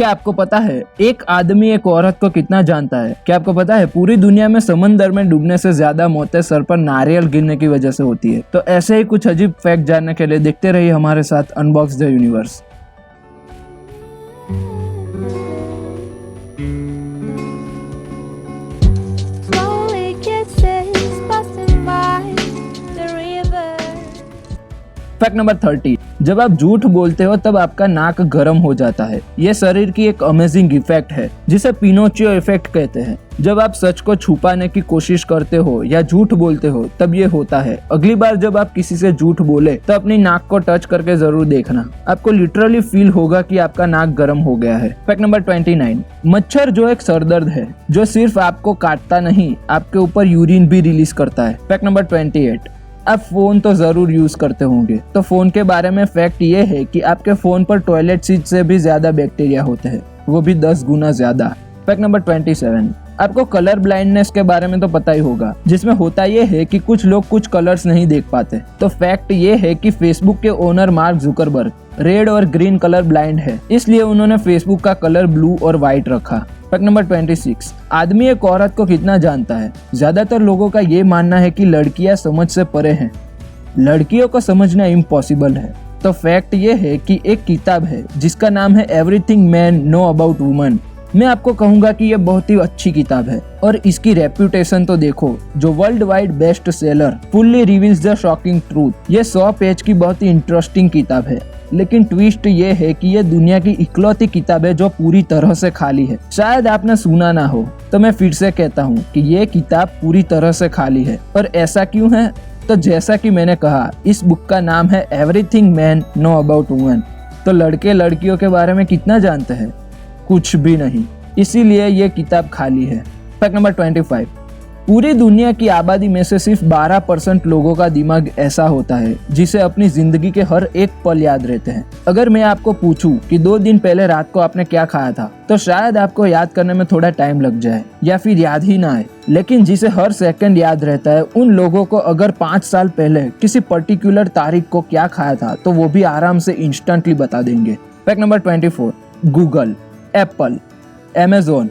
क्या आपको पता है एक आदमी एक औरत को कितना जानता है? क्या आपको पता है पूरी दुनिया में समंदर में डूबने से ज्यादा मौतें सर पर नारियल गिरने की वजह से होती है। तो ऐसे ही कुछ अजीब फैक्ट जानने के लिए देखते रहिए हमारे साथ unbox the universe. Fact number 30, जब आप झूठ बोलते हो तब आपका नाक गर्म हो जाता है। ये शरीर की एक अमेजिंग इफेक्ट है जिसे पिनोचियो इफेक्ट कहते हैं। जब आप सच को छुपाने की कोशिश करते हो या झूठ बोलते हो तब ये होता है। अगली बार जब आप किसी से झूठ बोले तो अपनी नाक को टच करके जरूर देखना, आपको लिटरली फील होगा कि आपका नाक गर्म हो गया है। फैक्ट नंबर 29, मच्छर जो एक सरदर्द है जो सिर्फ आपको काटता नहीं, आपके ऊपर यूरिन भी रिलीज करता है। फैक्ट नंबर 28, आप फोन तो जरूर यूज करते होंगे, तो फोन के बारे में फैक्ट ये है कि आपके फोन पर टॉयलेट सीट से भी ज्यादा बैक्टीरिया होते हैं, वो भी 10 गुना ज्यादा। फैक्ट नंबर 27, आपको कलर ब्लाइंडनेस के बारे में तो पता ही होगा, जिसमें होता ये है कि कुछ लोग कुछ कलर्स नहीं देख पाते। तो फैक्ट ये है कि फेसबुक के ओनर मार्क जुकरबर्ग रेड और ग्रीन कलर ब्लाइंड है, इसलिए उन्होंने फेसबुक का कलर ब्लू और व्हाइट रखा। फैक्ट नंबर 26, आदमी एक औरत को कितना जानता है? ज्यादातर लोगों का ये मानना है कि लड़कियां समझ से परे हैं, लड़कियों को समझना इम्पॉसिबल है। तो फैक्ट ये है कि एक किताब है जिसका नाम है everything man know about woman. मैं आपको कहूंगा कि यह बहुत ही अच्छी किताब है और इसकी रेप्यूटेशन तो देखो, जो world wide best seller fully reveals the shocking truth. ये 100 पेज की बहुत ही इंटरेस्टिंग किताब है, लेकिन ट्विस्ट ये है कि ये दुनिया की इकलौती किताब है जो पूरी तरह से खाली है। शायद आपने सुना ना हो, तो मैं फिर से कहता हूँ कि ये किताब पूरी तरह से खाली है। और ऐसा क्यों है? तो जैसा कि मैंने कहा, इस बुक का नाम है everything man know about women. तो लड़के लड़कियों के बारे में कितना जानते हैं? कुछ भी नहीं, इसीलिए ये किताब खाली है। फैक्ट नंबर 25, पूरी दुनिया की आबादी में से सिर्फ 12% लोगों का दिमाग ऐसा होता है जिसे अपनी जिंदगी के हर एक पल याद रहते हैं। अगर मैं आपको पूछूं कि 2 दिन पहले रात को आपने क्या खाया था, तो शायद आपको याद करने में थोड़ा टाइम लग जाए या फिर याद ही ना आए। लेकिन जिसे हर सेकंड याद रहता है, उन लोगों को अगर 5 साल पहले किसी पर्टिकुलर तारीख को क्या खाया था तो वो भी आराम से इंस्टेंटली बता देंगे। Fact number 24, Google, Apple, Amazon,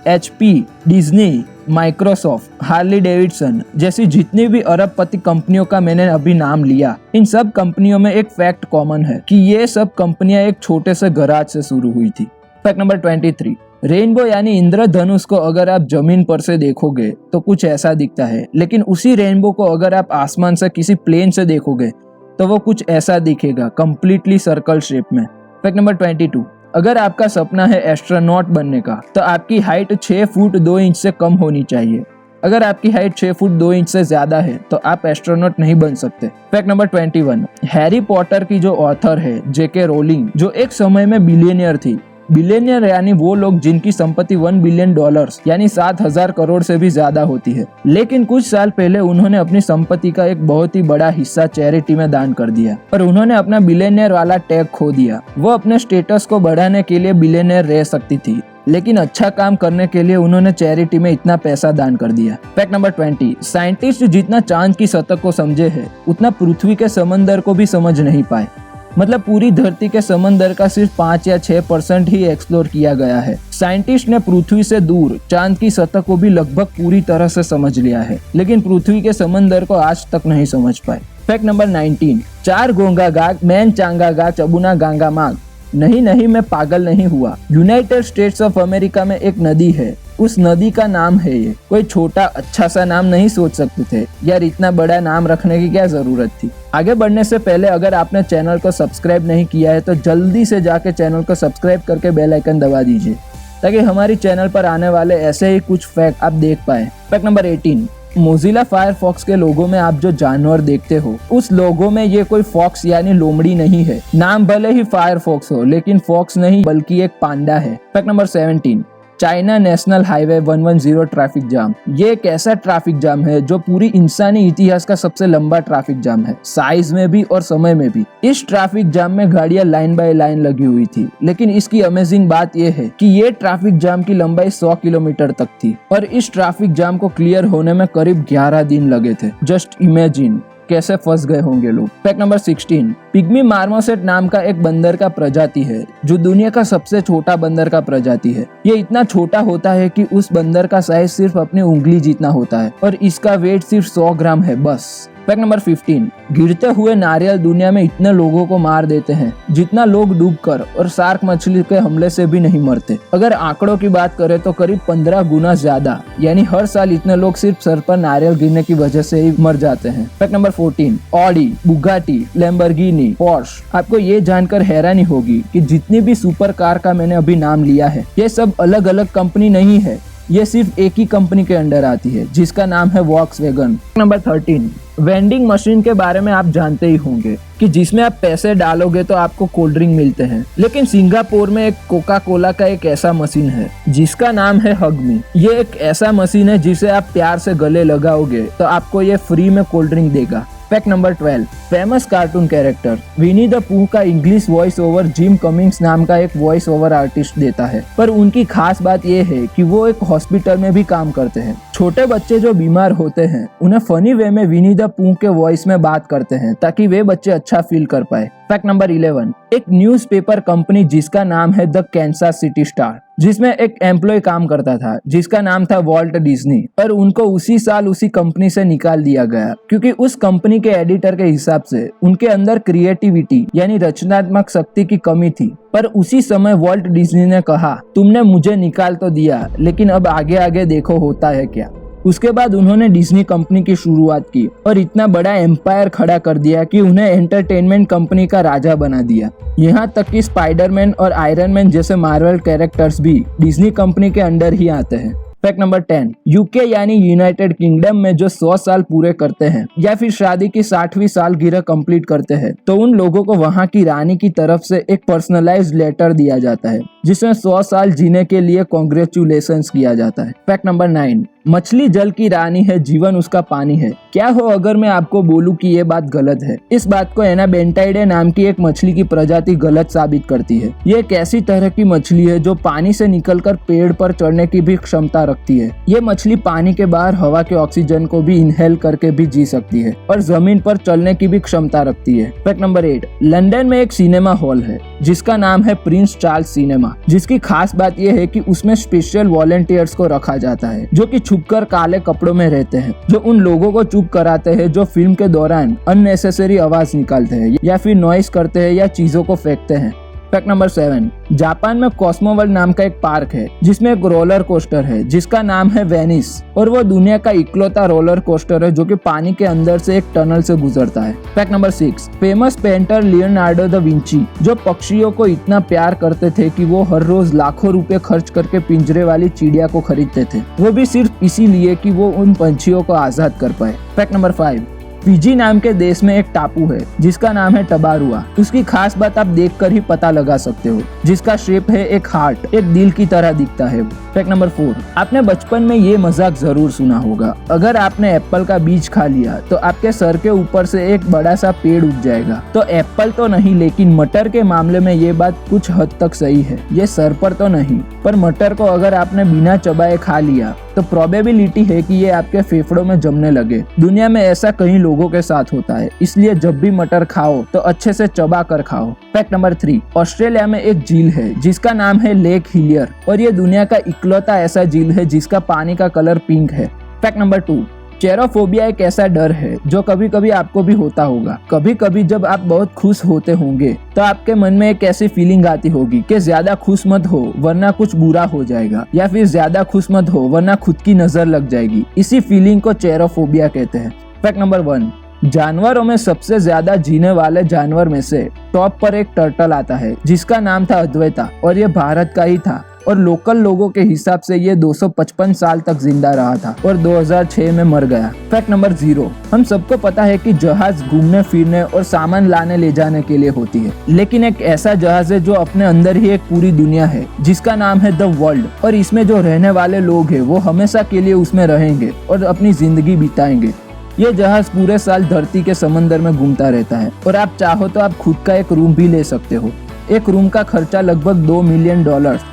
HP, Disney, Microsoft, Harley Davidson जैसी जितनी भी अरबपति कंपनियों का मैंने अभी नाम लिया, इन सब कंपनियों में एक फैक्ट कॉमन है कि ये सब कंपनियां एक छोटे से गराज से शुरू हुई थी। फैक्ट नंबर 23, रेनबो यानी इंद्रधनुष को अगर आप जमीन पर से देखोगे तो कुछ ऐसा दिखता है, लेकिन उसी रेनबो को अगर आप आसमान से किसी प्लेन से देखोगे तो वो कुछ ऐसा दिखेगा, कंप्लीटली सर्कल शेप में। फैक्ट नंबर 22, अगर आपका सपना है एस्ट्रोनॉट बनने का, तो आपकी हाइट 6 फुट 2 इंच से कम होनी चाहिए। अगर आपकी हाइट 6 फुट 2 इंच से ज्यादा है तो आप एस्ट्रोनॉट नहीं बन सकते। फैक्ट नंबर 21, हैरी पॉटर की जो ऑथर है JK रोलिंग, जो एक समय में बिलियनियर थी। बिलियनियर यानी वो लोग जिनकी संपत्ति $1 बिलियन यानी 7,000 करोड़ से भी ज्यादा होती है। लेकिन कुछ साल पहले उन्होंने अपनी संपत्ति का एक बहुत ही बड़ा हिस्सा चैरिटी में दान कर दिया और उन्होंने अपना बिलियनियर वाला टैग खो दिया। वो अपने स्टेटस को बढ़ाने के लिए बिलियनियर रह सकती थी, लेकिन अच्छा काम करने के लिए उन्होंने चैरिटी में इतना पैसा दान कर दिया। फैक्ट नंबर 20, साइंटिस्ट जितना चांद की सतह को समझे है उतना पृथ्वी के समंदर को भी समझ नहीं पाए। मतलब पूरी धरती के समंदर का सिर्फ 5 या 6% ही एक्सप्लोर किया गया है। साइंटिस्ट ने पृथ्वी से दूर चांद की सतह को भी लगभग पूरी तरह से समझ लिया है, लेकिन पृथ्वी के समंदर को आज तक नहीं समझ पाए। फैक्ट नंबर 19, 4 गोंगा गाग मैन चांगा गा चबुना गांगा माग। नहीं, मैं पागल नहीं हुआ। यूनाइटेड स्टेट्स ऑफ अमेरिका में एक नदी है, उस नदी का नाम है ये। कोई छोटा अच्छा सा नाम नहीं सोच सकते थे यार, इतना बड़ा नाम रखने की क्या जरूरत थी। आगे बढ़ने से पहले अगर आपने चैनल को सब्सक्राइब नहीं किया है तो जल्दी से जाके चैनल को सब्सक्राइब करके बेल आइकन दबा दीजिए, ताकि हमारी चैनल पर आने वाले ऐसे ही कुछ फैक्ट आप देख पाए। फैक्ट नंबर 18, मोजिला फायरफॉक्स के लोगो में आप जो जानवर देखते हो, उस लोगो में ये कोई फॉक्स यानी लोमड़ी नहीं है। नाम भले ही फायरफॉक्स हो, लेकिन फॉक्स नहीं बल्कि एक पांडा है। Fact number 17, China national highway 110 traffic jam. ये एक ऐसा ट्रैफिक जाम है जो पूरी इंसानी इतिहास का सबसे लंबा ट्रैफिक जाम है, साइज में भी और समय में भी। इस ट्रैफिक जाम में गाड़ियां लाइन बाय लाइन लगी हुई थी, लेकिन इसकी अमेजिंग बात यह है कि ये ट्रैफिक जाम की लंबाई 100 किलोमीटर तक थी और इस ट्रैफिक जाम को क्लियर होने में करीब 11 दिन लगे थे। जस्ट इमेजिन कैसे फंस गए होंगे लोग। फैक्ट नंबर 16, पिग्मी मार्मोसेट नाम का एक बंदर का प्रजाति है जो दुनिया का सबसे छोटा बंदर का प्रजाति है। ये इतना छोटा होता है कि उस बंदर का साइज सिर्फ अपनी उंगली जितना होता है और इसका वेट सिर्फ 100 ग्राम है बस। फैक्ट नंबर 15, गिरते हुए नारियल दुनिया में इतने लोगों को मार देते हैं जितना लोग डूबकर और शार्क मछली के हमले से भी नहीं मरते। अगर आंकड़ों की बात करें तो करीब 15 गुना ज्यादा, यानी हर साल इतने लोग सिर्फ सर पर नारियल गिरने की वजह से ही मर जाते हैं। Fact number 14, Audi, Bugatti, Lamborghini, Porsche. आपको ये जानकर हैरानी होगी कि जितनी भी सुपर कार का मैंने अभी नाम लिया है ये सब अलग अलग कंपनी नहीं है, ये सिर्फ एक ही कंपनी के अंडर आती है जिसका नाम है वॉक्सवैगन। नंबर 13, वेंडिंग मशीन के बारे में आप जानते ही होंगे कि जिसमें आप पैसे डालोगे तो आपको कोल्ड ड्रिंक मिलते हैं, लेकिन सिंगापुर में एक कोका कोला का एक ऐसा मशीन है जिसका नाम है हगमी। ये एक ऐसा मशीन है जिसे आप प्यार से गले लगाओगे तो आपको ये फ्री में कोल्ड ड्रिंक देगा। Fact number 12, famous cartoon character Winnie the Pooh का English voice over Jim Cummings नाम का एक वॉइस ओवर आर्टिस्ट देता है, पर उनकी खास बात यह है कि वो एक हॉस्पिटल में भी काम करते हैं। छोटे बच्चे जो बीमार होते हैं उन्हें फनी वे में विनी द पूह के वॉइस में बात करते हैं ताकि वे बच्चे अच्छा फील कर पाए। फैक्ट नंबर 11, एक न्यूज़पेपर कंपनी जिसका नाम है द कैंसास सिटी स्टार, जिसमें एक एम्प्लॉय काम करता था जिसका नाम था वॉल्ट डिज्नी, और उनको उसी साल उसी कंपनी से निकाल दिया गया क्योंकि उस कंपनी के एडिटर के हिसाब से उनके अंदर क्रिएटिविटी यानी रचनात्मक शक्ति की कमी थी। पर उसी समय वॉल्ट डिज्नी ने कहा, तुमने मुझे निकाल तो दिया लेकिन अब आगे आगे देखो होता है क्या। उसके बाद उन्होंने डिज्नी कंपनी की शुरुआत की और इतना बड़ा एम्पायर खड़ा कर दिया कि उन्हें एंटरटेनमेंट कंपनी का राजा बना दिया। यहाँ तक कि स्पाइडरमैन और आयरन मैन जैसे मार्वल कैरेक्टर्स भी डिज्नी कंपनी के अंडर ही आते हैं। फैक्ट नंबर 10, यूके यानी यूनाइटेड किंगडम में जो 100 साल पूरे करते हैं या फिर शादी की 60वीं सालगिरह कंप्लीट करते हैं तो उन लोगों को वहां की रानी की तरफ से एक पर्सनलाइज्ड लेटर दिया जाता है जिसमें 100 साल जीने के लिए कॉन्ग्रेचुलेशंस किया जाता है। फैक्ट नंबर 9, मछली जल की रानी है, जीवन उसका पानी है। क्या हो अगर मैं आपको बोलूं कि ये बात गलत है? इस बात को एना बेंटाइडे नाम की एक मछली की प्रजाति गलत साबित करती है। ये एक ऐसी तरह की मछली है जो पानी से निकलकर पेड़ पर चढ़ने की भी क्षमता रखती है। ये मछली पानी के बाहर हवा के ऑक्सीजन को भी इनहेल करके भी जी सकती है और जमीन पर चलने की भी क्षमता रखती है। फैक्ट नंबर 8, लंदन में एक सिनेमा हॉल है जिसका नाम है प्रिंस चार्ल्स सिनेमा, जिसकी खास बात यह है कि उसमें स्पेशल वॉलंटियर्स को रखा जाता है जो कि छुपकर काले कपड़ों में रहते हैं, जो उन लोगों को चुप कराते हैं जो फिल्म के दौरान अननेसेसरी आवाज निकालते हैं या फिर नॉइस करते हैं या चीजों को फेंकते हैं। फैक्ट नंबर 7, जापान में कॉस्मो वर्ल्ड नाम का एक पार्क है जिसमें एक रोलर कोस्टर है जिसका नाम है वेनिस, और वो दुनिया का इकलौता रोलर कोस्टर है जो कि पानी के अंदर से एक टनल से गुजरता है। Fact number 6, famous painter Leonardo da Vinci जो पक्षियों को इतना प्यार करते थे कि वो हर रोज लाखों रुपए खर्च करके पिंजरे वाली चिड़िया को खरीदते थे, वो भी सिर्फ इसीलिए कि वो उन पंछियों को आजाद कर पाए। फैक्ट नंबर 5, फिजी नाम के देश में एक टापू है जिसका नाम है टबारुआ। उसकी खास बात आप देखकर ही पता लगा सकते हो, जिसका शेप है एक हार्ट, एक दिल की तरह दिखता है। फैक्ट नंबर 4, आपने बचपन में ये मजाक जरूर सुना होगा, अगर आपने एप्पल का बीज खा लिया तो आपके सर के ऊपर से एक बड़ा सा पेड़ उग जाएगा। तो एप्पल तो नहीं, लेकिन मटर के मामले में ये बात कुछ हद तक सही है। ये सर पर तो नहीं, पर मटर को अगर आपने बिना चबाए खा लिया तो प्रोबेबिलिटी है कि ये आपके फेफड़ों में जमने लगे। दुनिया में ऐसा कई लोगों के साथ होता है, इसलिए जब भी मटर खाओ तो अच्छे से चबा कर खाओ। फैक्ट नंबर 3, ऑस्ट्रेलिया में एक झील है जिसका नाम है लेक हिलियर, और ये दुनिया का इकलौता ऐसा झील है जिसका पानी का कलर पिंक है। फैक्ट नंबर 2, चेरोफोबिया एक ऐसा डर है जो कभी कभी आपको भी होता होगा। कभी कभी जब आप बहुत खुश होते होंगे तो आपके मन में एक ऐसी फीलिंग आती होगी कि ज्यादा खुश मत हो वरना कुछ बुरा हो जाएगा, या फिर ज्यादा खुश मत हो वरना खुद की नजर लग जाएगी। इसी फीलिंग को चेरोफोबिया कहते हैं। फैक्ट नंबर 1, जानवरों में सबसे ज्यादा जीने वाले जानवर में से टॉप पर एक टर्टल आता है जिसका नाम था अद्वैता, और ये भारत का ही था और लोकल लोगों के हिसाब से ये 255 साल तक जिंदा रहा था और 2006 में मर गया। फैक्ट नंबर 0, हम सबको पता है कि जहाज घूमने फिरने और सामान लाने ले जाने के लिए होती है, लेकिन एक ऐसा जहाज है जो अपने अंदर ही एक पूरी दुनिया है जिसका नाम है द वर्ल्ड, और इसमें जो रहने वाले लोग हैं वो हमेशा के लिए उसमें रहेंगे और अपनी जिंदगी बिताएंगे। ये जहाज पूरे साल धरती के समंदर में घूमता रहता है और आप चाहो तो आप खुद का एक रूम भी ले सकते हो। एक रूम का खर्चा लगभग $2 मिलियन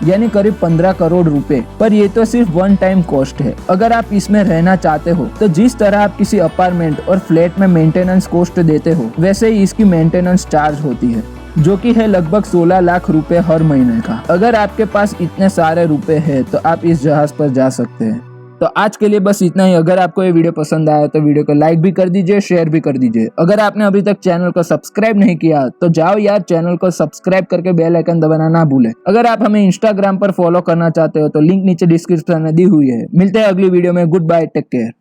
यानी करीब 15 करोड़ रुपए। पर ये तो सिर्फ वन टाइम कॉस्ट है। अगर आप इसमें रहना चाहते हो तो जिस तरह आप किसी अपार्टमेंट और फ्लैट में मेंटेनेंस कॉस्ट देते हो वैसे ही इसकी मेंटेनेंस चार्ज होती है, जो कि है लगभग 16 लाख रुपए हर महीने का। अगर आपके पास इतने सारे रुपए हैं तो आप इस जहाज पर जा सकते हैं। तो आज के लिए बस इतना ही। अगर आपको ये वीडियो पसंद आया तो वीडियो को लाइक भी कर दीजिए, शेयर भी कर दीजिए। अगर आपने अभी तक चैनल को सब्सक्राइब नहीं किया तो जाओ यार, चैनल को सब्सक्राइब करके बेल आइकन दबाना ना भूलें। अगर आप हमें इंस्टाग्राम पर फॉलो करना चाहते हो तो लिंक नीचे डिस्क्रिप्शन में दी हुई है। मिलते हैं अगली वीडियो में। Good bye, take care.